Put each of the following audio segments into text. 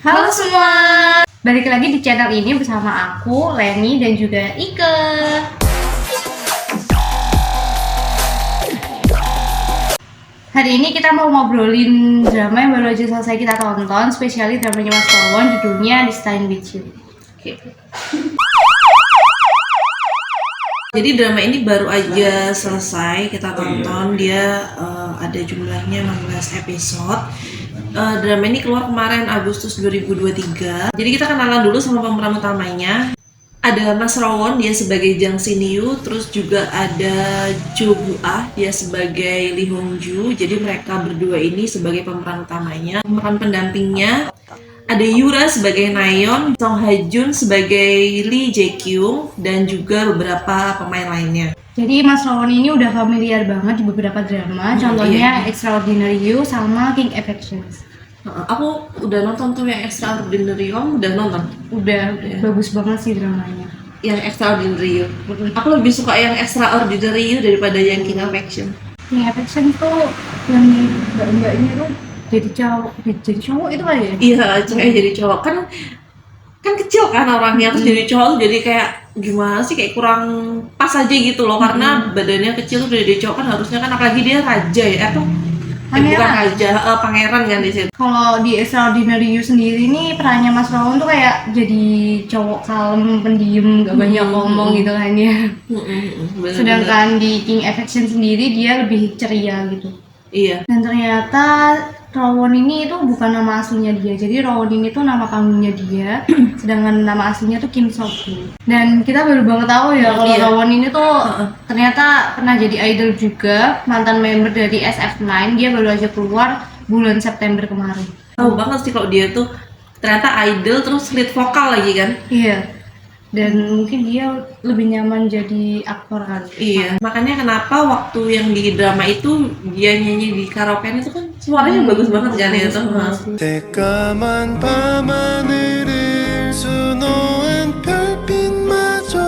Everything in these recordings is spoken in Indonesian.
Halo semua, balik lagi di channel ini bersama aku, Leni dan juga Ike. Hari ini kita mau ngobrolin drama yang baru aja selesai kita tonton, spesially dramanya Mas Wawon, judulnya This Time With You. Oke. Jadi drama ini baru aja selesai kita tonton, dia ada jumlahnya 16 episode. Drama ini keluar kemarin Agustus 2023. Jadi kita kenalan dulu sama pemeran utamanya. Ada Mas Rawon, dia sebagai Jang Sin Yu, terus juga ada Jo Bu Ah, dia sebagai Lee Hong Ju. Jadi mereka berdua ini sebagai pemeran utamanya. Pemeran pendampingnya ada Yura sebagai Nayeon, Song Ha Jun sebagai Lee Jae Kyung, dan juga beberapa pemain lainnya. Jadi Mas Rawon ini udah familiar banget di beberapa drama, contohnya iya. Extraordinary You sama King Affections. Aku udah nonton tuh yang Extraordinary You, udah nonton? Udah bagus banget sih dramanya. Yang Extraordinary You. Aku lebih suka yang Extraordinary You daripada yang King Affection. King Affection tuh yang mbak-mbaknya tuh jadi cowok itu kali ya? Iya, cewek jadi cowok kan kecil kan orangnya, terus jadi cowok tuh jadi kayak gimana sih, kayak kurang pas aja gitu loh, karena badannya kecil tuh jadi cowok kan harusnya kan, apalagi dia raja ya, atau bukan raja, pangeran kan di situ. Kalau di Extraordinary You sendiri nih perannya Mas Rawon tuh kayak jadi cowok kalem, pendiam, gak banyak ngomong gitu kan ya. Sedangkan di King Affection sendiri dia lebih ceria gitu. Iya. Dan ternyata Rawon ini itu bukan nama aslinya dia. Jadi Rawon ini tuh nama panggungnya dia, sedangkan nama aslinya tuh Kim Sok-gu. Dan kita baru banget tahu ya kalau Rawon ini tuh ternyata pernah jadi idol juga, mantan member dari SF9. Dia baru aja keluar bulan September kemarin. Tahu banget sih kalau dia tuh ternyata idol terus lead vokal lagi kan. Iya. Dan mungkin dia lebih nyaman jadi aktor kali. Iya. Makanya kenapa waktu yang di drama itu dia nyanyi di karaoke itu kan suaranya bagus banget kan ya tuh. 새까만 밤하늘을 수놓은 별빛마저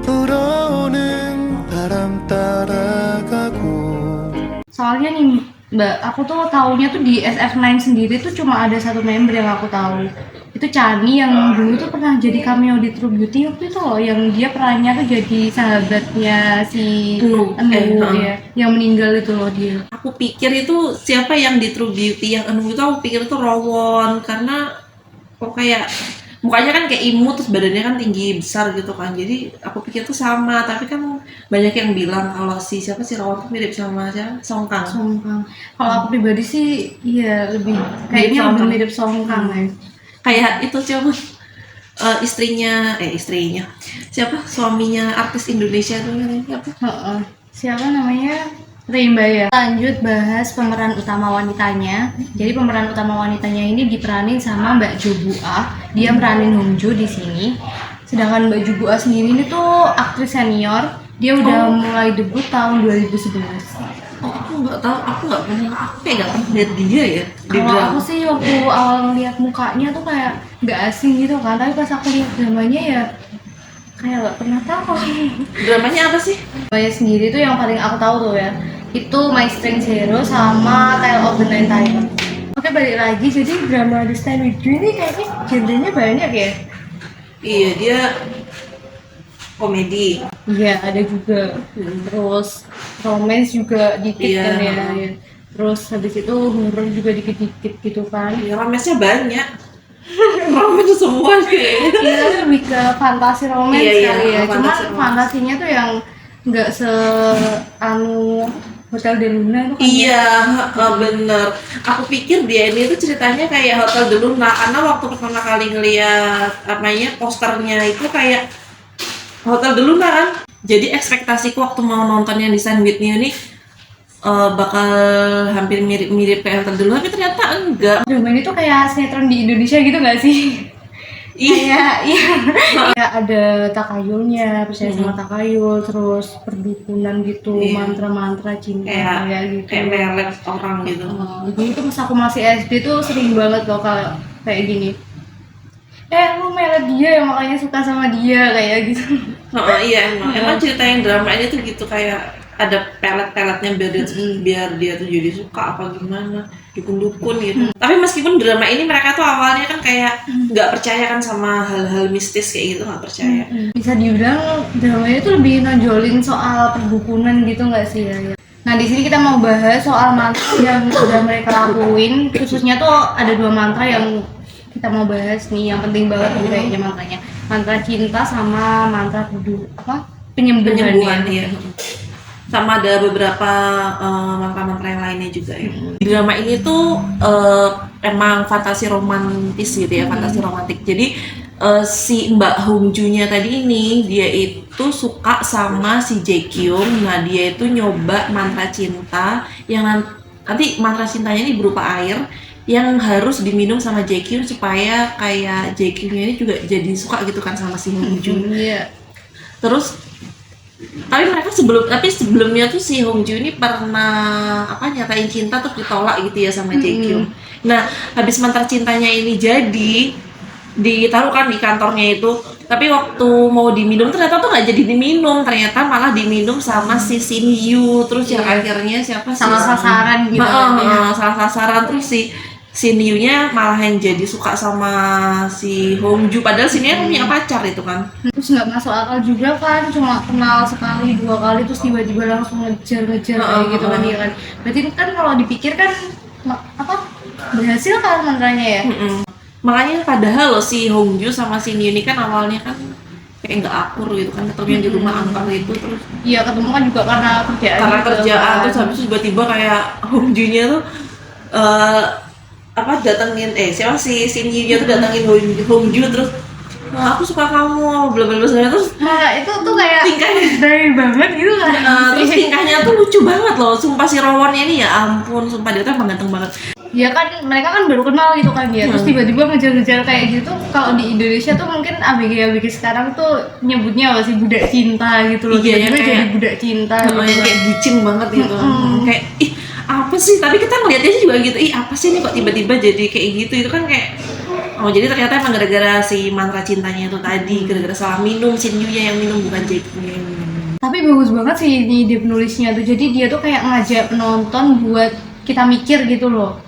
불어오는 바람 따라가고. Soalnya nih Mbak, aku tuh taunya tuh di SF9 sendiri tuh cuma ada satu member yang aku tahu. Itu Chani yang dulu tuh pernah jadi cameo di True Beauty waktu itu loh, yang dia perannya tuh jadi sahabatnya si Enu ya, yang meninggal itu loh dia. Aku pikir itu siapa yang di True Beauty yang Enu itu, aku pikir itu Rawon, karena kok kayak mukanya kan kayak imut, terus badannya kan tinggi besar gitu kan, jadi aku pikir tuh sama, tapi kan banyak yang bilang kalau siapa sih Rawon tuh mirip sama siapa? Song Kang. Kalau aku pribadi sih iya lebih kayaknya lebih mirip Song Kang ya. Kayak itu siapa, istrinya siapa, suaminya artis Indonesia tuh siapa? Siapa namanya? Rimbaya. Lanjut bahas pemeran utama wanitanya. Jadi pemeran utama wanitanya ini diperanin sama Mbak Jo Bu Ah. Dia meranin Hong Jo di sini. Sedangkan Mbak Jo Bu Ah sendiri ini tuh aktris senior. Dia udah mulai debut tahun 2011. Aku nggak tahu, aku nggak pernah lihat dia ya di Kalau drama. aku sih waktu awal lihat mukanya tuh kayak nggak asing gitu kan, tapi pas aku lihat dramanya ya kayak nggak pernah tahu. Dramanya apa sih? Saya sendiri tuh yang paling aku tahu tuh ya, itu My Strength Zero sama Tale of the Nine Tailors. Oke, balik lagi, jadi drama This Time With You ini kayaknya genrenya banyak ya? Iya, dia komedi. Iya, ada juga. Terus romance juga dikit kan ya. Terus habis itu horror juga dikit-dikit gitu kan. Ya, romance-nya banyak. Romance semua sih. Iya, lebih ke fantasi romance kali ya. Cuma fantasinya tuh yang nggak Hotel de Luna itu kan. Iya, bener. Aku pikir dia ini tuh ceritanya kayak Hotel de Luna, karena waktu pertama kali ngeliat posternya itu kayak Hotel de Luna kan. Jadi ekspektasiku waktu mau nonton yang This Time With You ini bakal hampir mirip-mirip kayak Hotel de Luna, tapi ternyata enggak. Drama ini tuh kayak sinetron di Indonesia gitu nggak sih? Iya. Kayak ada takayulnya, percaya sama takayul, terus perdukunan gitu, mantra-mantra cinta kayak gitu. Kayak melet orang gitu. Jadi itu pas aku masih SD tuh sering banget loh kalau kayak gini. Lu melet dia ya, makanya suka sama dia kayak gitu. Iya, emang cerita yang drama ini tuh gitu, kayak ada pelet-peletnya biar dia tuh jadi suka apa gimana, dukun-dukun gitu. Tapi meskipun drama ini mereka tuh awalnya kan kayak nggak percaya kan sama hal-hal mistis kayak gitu, nggak percaya. Bisa dibilang dramanya itu lebih nonjolin soal perdukunan gitu nggak sih ya? Nah di sini kita mau bahas soal mantra yang udah mereka lakuin, khususnya tuh ada 2 mantra yang kita mau bahas nih, yang penting banget nih kayaknya mantranya. Mantra cinta sama mantra penyembuhan Ya. Sama ada beberapa mantra-mantra yang lainnya juga ya. Drama ini tuh emang fantasi romantis gitu ya, fantasi romantik. Jadi si Mbak Hongju-nya tadi ini dia itu suka sama si Jaekyung. Nah dia itu nyoba mantra cinta yang nanti mantra cintanya ini berupa air yang harus diminum sama Jaekyung supaya kayak Jaekyungnya ini juga jadi suka gitu kan sama si Hongju. Terus sebelumnya tuh si Hongju ini pernah nyatain cinta terus ditolak gitu ya sama Jaekyung. Nah habis mantra cintanya ini jadi ditaruh kan di kantornya itu, tapi waktu mau diminum ternyata tuh nggak jadi diminum, ternyata malah diminum sama si Shin Yu. Terus yang akhirnya siapa sih? Salah sasaran gitu. Salah sasaran, terus si Shin Yu-nya malah yang jadi suka sama si Hongju, padahal Shin Yu punya pacar itu kan. Terus nggak masuk akal juga kan, cuma kenal sekali 2 kali terus tiba-tiba langsung ngejar kayak gitu kan ya kan. Berarti kan kalau dipikir kan berhasil kan mantranya ya. Makanya padahal loh si Hongju sama Shin Yu ini kan awalnya kan kayak nggak akur gitu kan, ketemunya di rumah angker itu, terus Iya ketemu kan juga karena kerjaan terus habis itu tiba-tiba kayak Hongju-nya tuh datengin siapa si Shin Yu-nya tuh datengin Hongju terus aku suka kamu bla bla bla, terus itu tuh kayak tingkahnya dari banget gitu kan. terus tingkahnya tuh lucu banget loh, sumpah si Rowannya ini ya ampun, sumpah dia tuh emang ganteng banget. Ya kan mereka kan baru kenal gitu kan ya, terus tiba-tiba ngejar-ngejar kayak gitu. Kalau di Indonesia tuh mungkin ABG sekarang tuh nyebutnya apa sih, budak cinta gitu loh. Iya, tiba-tiba kayak jadi budak cinta gitu kan. kayak bucin banget gitu. Kayak apa sih, tapi kita ngeliatnya juga gitu, apa sih ini kok tiba-tiba jadi kayak gitu. Itu kan kayak jadi ternyata emang gara-gara si mantra cintanya itu tadi, gara-gara salah minum, Shin Yu-nya yang minum bukan Jaekyung yang minum. Tapi bagus banget sih ini dia penulisnya tuh, jadi dia tuh kayak ngajak penonton buat kita mikir gitu loh.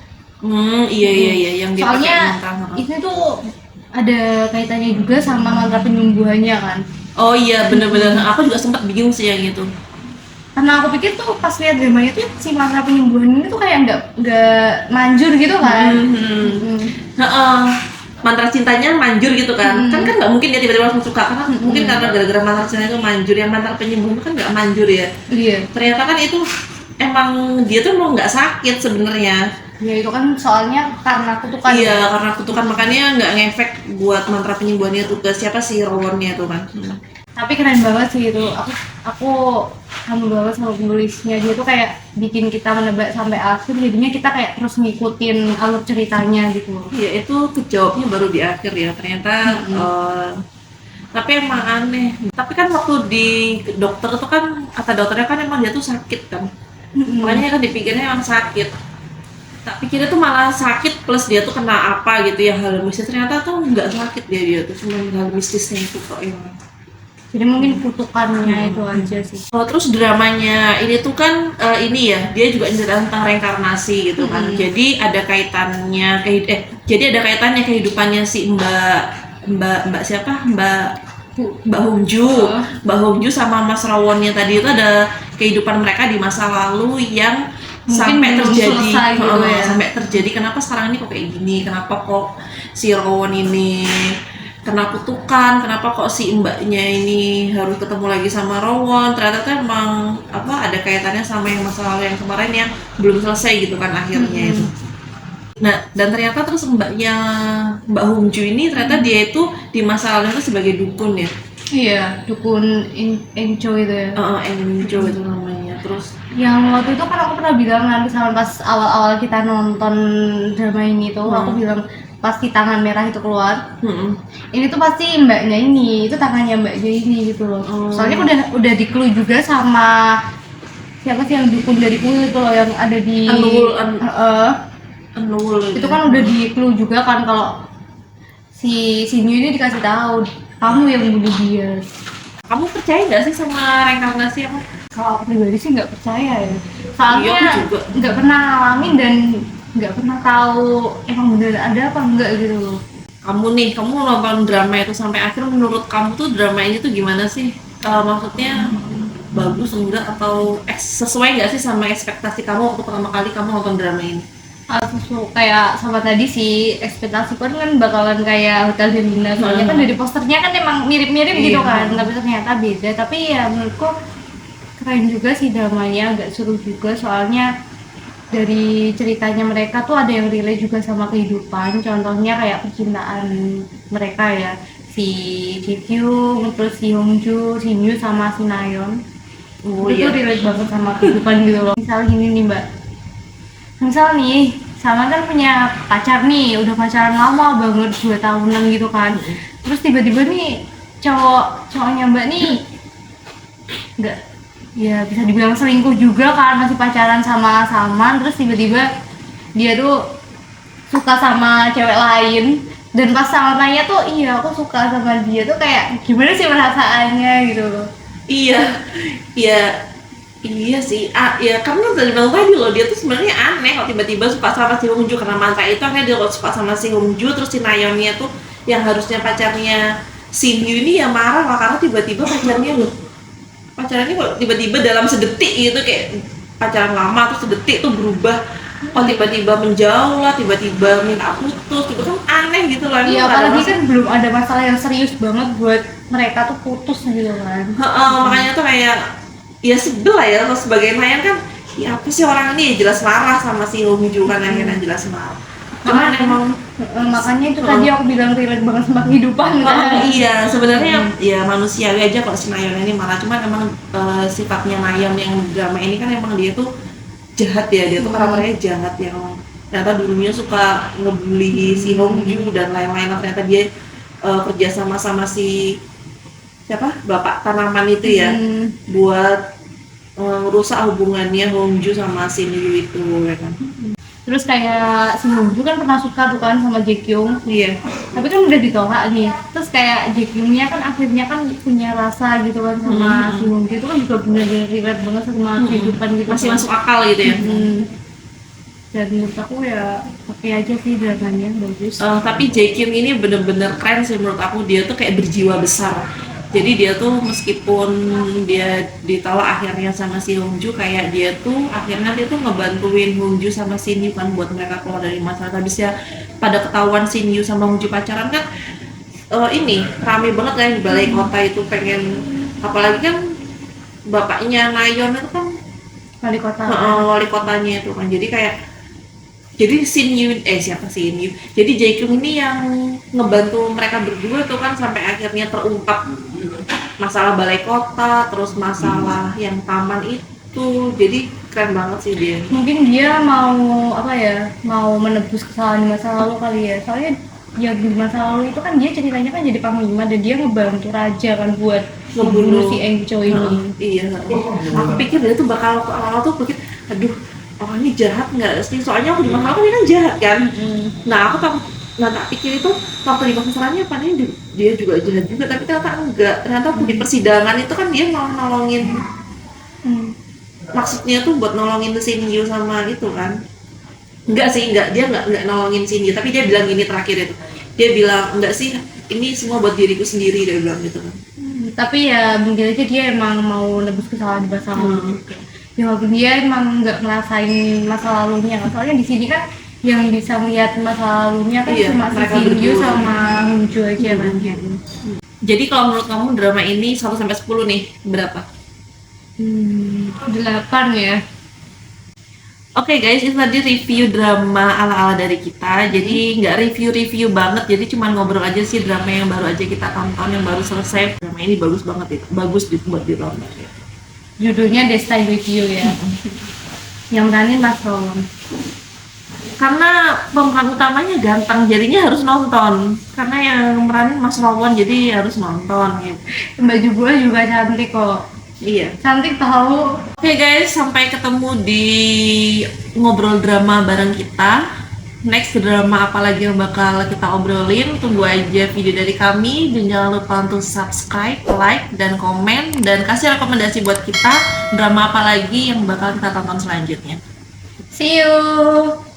Iya yang dia soalnya pakai mantra. ini tuh ada kaitannya juga sama mantra penyembuhannya kan. Oh iya bener-bener, aku juga sempat bingung sih yang itu. Karena aku pikir tuh pas lihat dramanya tuh si mantra penyembuhan ini tuh kayak nggak manjur gitu kan. Mantra cintanya manjur gitu kan. Kan nggak mungkin dia tiba-tiba langsung suka, karena mungkin karena gara-gara mantra cintanya itu manjur. Yang mantra penyembuhan kan nggak manjur ya. Iya. Ternyata kan itu emang dia tuh mau nggak sakit sebenarnya. Ya itu kan soalnya karena kutukan. Iya, karena kutukan, makanya nggak ngefek buat mantra penyembuhannya tuh ke siapa sih Rowannya tuh kan. Tapi keren banget sih itu. Aku kamu banget sama penulisnya. Dia tuh kayak bikin kita menebak sampai akhir, jadinya kita kayak terus ngikutin alur ceritanya gitu. Iya, itu kejawabnya baru di akhir ya. Ternyata tapi emang aneh. Tapi kan waktu di dokter tuh kan kata dokternya kan emang dia tuh sakit kan. Makanya kan dipikirnya emang sakit. Tak pikirnya tuh malah sakit plus dia tuh kena apa gitu ya, hal mistis. Ternyata tuh nggak sakit dia tuh cuma hal mistisnya itu kok emang. Jadi mungkin kutukannya itu aja sih. Terus dramanya ini tuh kan ini ya, dia juga cerita tentang reinkarnasi gitu kan. Jadi ada kaitannya kehidupannya si Mbak siapa? Mbak Hongju sama Mas Rawonnya tadi itu ada kehidupan mereka di masa lalu yang sampai terjadi gitu ya. Sampai terjadi kenapa sekarang ini kok kayak gini, kenapa kok si Rawon ini kena kutukan, kenapa kok si mbaknya ini harus ketemu lagi sama Rawon. Ternyata tuh emang ada kaitannya sama yang masa lalu yang kemarin yang belum selesai gitu kan akhirnya itu. Nah, dan ternyata terus Mbak Hongju ini ternyata dia itu di masa lalu itu sebagai dukun ya. Iya, dukun Encho itu ya. Encho itu namanya. Terus yang waktu itu kan aku pernah bilang nanti sama pas awal-awal kita nonton drama ini tuh, aku bilang pasti tangan merah itu keluar. Ini tuh pasti mbaknya ini, itu tangannya mbaknya ini gitu loh. Soalnya udah di clue juga sama siapa sih yang dukun dari clue itu loh, yang ada di Anul itu kan udah di clue juga kan kalau si Shin Yu ini dikasih tahu kamu yang bunuh dia. Kamu percaya nggak sih sama reinkarnasi apa? Kalau aku pribadi sih nggak percaya ya. Iya, Soalnya aku juga. nggak pernah ngalamin dan nggak pernah tahu emang bener ada apa enggak gitu loh. Kamu nonton drama itu sampai akhir, menurut kamu tuh drama ini tuh gimana sih? Maksudnya bagus enggak atau sesuai nggak sih sama ekspektasi kamu waktu pertama kali kamu nonton drama ini? Kayak sama tadi sih ekspektasi kan bakalan kayak Hotel Delina, soalnya kan dari posternya kan emang mirip-mirip gitu Iya. kan, tapi ternyata beda. Tapi ya menurutku keren juga sih dramanya, agak seru juga soalnya dari ceritanya mereka tuh ada yang relate juga sama kehidupan, contohnya kayak percintaan mereka ya, si Ji Kyung, terus si Hongju, si Nyu sama si Nayeon. Oh Itu iya. relate banget sama kehidupan gitu loh. Misal gini nih mbak, misal nih sama kan punya pacar nih, udah pacaran lama banget 2 tahunan gitu kan, terus tiba-tiba nih cowoknya mbak nih nggak, ya bisa dibilang selingkuh juga kan, masih pacaran sama terus tiba-tiba dia tuh suka sama cewek lain, dan pas sama tanya tuh iya aku suka sama dia, tuh kayak gimana sih perasaannya gitu loh. Iya, iya, iya sih. Ya karena tadi bilang tadi loh, dia tuh sebenarnya aneh kalau tiba-tiba suka sama si Hongju karena mantra itu, akhirnya dia suka sama si Hongju, terus si Nayeonnya tuh yang harusnya pacarnya si Nyu ini ya marah lah karena tiba-tiba pacarannya kok tiba-tiba dalam sedetik gitu, kayak pacaran lama terus sedetik tuh berubah, kok tiba-tiba menjauh lah, tiba-tiba minta putus, gitu kan aneh gitu lah. Iya apalagi kan belum ada masalah yang serius banget buat mereka tuh putus gitu kan. Makanya tuh kayak ya sebel lah ya, kalau sebagai Nayan kan ya apa sih orang ini, ya jelas marah sama si Hongju kan, akhirnya jelas marah. Cuman emang Makanya itu tadi aku bilang relate banget sama kehidupan kan. iya sebenarnya ya manusiawi aja kalau si Nayeon ini marah, cuman emang sifatnya Nayeon yang drama ini kan emang dia tuh jahat ya, dia tuh karakternya jahat yang ternyata dulunya suka ngebully si Hongju dan lain-lain. Ternyata dia kerja sama si siapa bapak tanaman itu ya, buat merusak hubungannya Hongju sama si Nyu itu ya kan. Terus kayak si Hongju kan pernah suka tuh kan sama Jae Kyung, Iya. tapi kan udah ditolak nih. Terus kayak Jae Kyungnya kan akhirnya kan punya rasa gitu kan sama si Hongju, itu kan juga bener-bener relate banget sama kehidupan gitu. Masih kan. masuk akal gitu ya. Dan menurut aku ya oke aja sih dramanya, bagus. Tapi Jae Kyung ini bener-bener keren sih menurut aku, dia tuh kayak berjiwa besar. Jadi dia tuh meskipun dia ditolak akhirnya sama si Hongju, kayak dia tuh akhirnya dia tuh ngebantuin Hongju sama si Nyu kan buat mereka keluar dari masalah. Habis ya pada ketahuan si Nyu sama Hongju pacaran kan, ini rame banget kan di balai kota itu, pengen, apalagi kan bapaknya Nayeon itu kan Wali kota. wali kotanya itu kan, jadi kayak jadi siapa sih Nyu, jadi Jae Kyung ini yang ngebantu mereka berdua tuh kan sampai akhirnya terungkap masalah balai kota, terus masalah yang taman itu. Jadi keren banget sih dia. Mungkin dia mau apa ya, mau menebus kesalahan di masa lalu kali ya, soalnya ya di masa lalu itu kan dia ceritanya kan jadi panglima dan dia ngebantu raja kan buat ngebunuh si Eng Choi ini. Iya, aku pikir dia tuh bakal awal tuh pikir, aduh orang ini jahat nggak sih, soalnya aku di masa lalu kan dia kan jahat kan. Nah aku tak pikir itu waktu di masalahnya padahal dia juga jahat juga, tapi ternyata enggak. Ternyata di persidangan itu kan dia mau nolongin, maksudnya tuh buat nolongin Shin Yu sama itu kan. Enggak, dia enggak nolongin Shin Yu, tapi dia bilang gini terakhir itu, dia bilang enggak sih, ini semua buat diriku sendiri, dia bilang gitu kan. Tapi ya mungkin aja dia emang mau nebus kesalahan di masa lalu. Ya walaupun dia emang nggak ngerasain masa lalunya, soalnya di sini kan yang bisa melihat masa lalunya kan Iya, cuma si mereka Shin Yu berdua. sama Hongju aja kan. Jadi kalau menurut kamu drama ini 1 sampai 10 nih berapa? 8 ya. Oke guys, itu tadi review drama ala-ala dari kita. Jadi nggak review-review banget, jadi cuma ngobrol aja sih drama yang baru aja kita tonton, yang baru selesai. Drama ini bagus banget itu, bagus buat ditonton. Judulnya Destined With You ya. Yang meranin Mas Rowan. Karena pemeran utamanya ganteng, jadinya harus nonton. Karena yang meranin Mas Rawon, jadi harus nonton gitu. Baju gue juga cantik kok. Iya. Cantik tahu. Oke guys, sampai ketemu di ngobrol drama bareng kita. next drama apa lagi yang bakal kita obrolin. Tunggu aja video dari kami, dan jangan lupa untuk subscribe, like, dan komen, dan kasih rekomendasi buat kita drama apa lagi yang bakal kita tonton selanjutnya. See you.